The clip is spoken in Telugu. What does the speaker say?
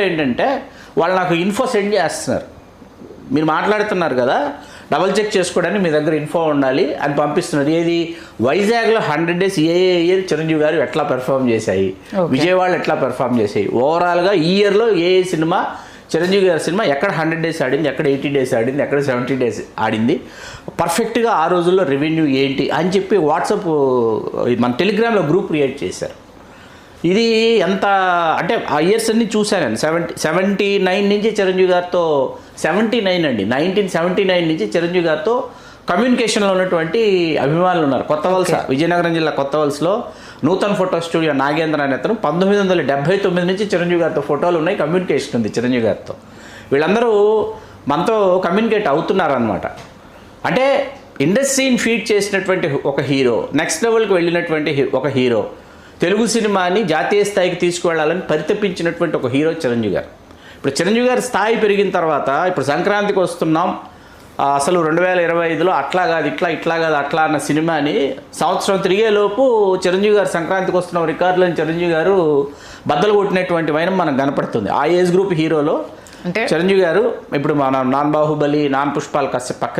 ఏంటంటే వాళ్ళు నాకు ఇన్ఫో సెండ్ చేస్తున్నారు, మీరు మాట్లాడుతున్నారు కదా డబల్ చెక్ చేసుకోవడానికి మీ దగ్గర ఇన్ఫో ఉండాలి అని పంపిస్తున్నారు. ఏది వైజాగ్లో 100 days ఏ చిరంజీవి గారు ఎట్లా పెర్ఫామ్ చేశాయి, విజయవాడలో ఎట్లా పెర్ఫామ్ చేశాయి, ఓవరాల్గా ఈ ఇయర్లో ఏ సినిమా చిరంజీవి గారి సినిమా ఎక్కడ 100 days ఆడింది, ఎక్కడ 80 days ఆడింది, ఎక్కడ 70 days ఆడింది, పర్ఫెక్ట్గా ఆ రోజుల్లో రెవెన్యూ ఏంటి అని చెప్పి వాట్సాప్ మన టెలిగ్రామ్లో గ్రూప్ క్రియేట్ చేశారు. ఇది ఎంత అంటే ఆ ఇయర్స్ అన్ని చూశాను నేను. 79 నుంచి చిరంజీవి గారితో 79 అండి 1979 నుంచి చిరంజీవి గారితో కమ్యూనికేషన్లో ఉన్నటువంటి అభిమానులు ఉన్నారు. కొత్త వలస విజయనగరం జిల్లా కొత్త వలసలో నూతన్ ఫోటో స్టూడియో నాగేంద్ర అనే అతను 1979 నుంచి చిరంజీవి గారితో ఫోటోలు ఉన్నాయి, కమ్యూనికేషన్ ఉంది చిరంజీవి గారితో. వీళ్ళందరూ మనతో కమ్యూనికేట్ అవుతున్నారనమాట. అంటే ఇండస్ట్రీని ఫీడ్ చేసినటువంటి ఒక హీరో, నెక్స్ట్ లెవెల్కి వెళ్ళినటువంటి ఒక హీరో, తెలుగు సినిమాని జాతీయ స్థాయికి తీసుకువెళ్ళాలని పరితపించినటువంటి ఒక హీరో చిరంజీవి గారు. ఇప్పుడు చిరంజీవి గారి స్థాయి పెరిగిన తర్వాత ఇప్పుడు సంక్రాంతికి వస్తున్నాం, అసలు 2025లో అట్లా కాదు ఇట్లా కాదు అట్లా అన్న సినిమాని సంవత్సరం తిరిగేలోపు చిరంజీవి గారు సంక్రాంతికి వస్తున్న రికార్డులను చిరంజీవి గారు బద్దలు కొట్టినటువంటి వైనం మనకు కనపడుతుంది. ఆ ఏజ్ గ్రూప్ హీరోలో అంటే చిరంజీవి గారు ఇప్పుడు మన నాన్ బాహుబలి, నాన్ పుష్పాలు కాస్త పక్కన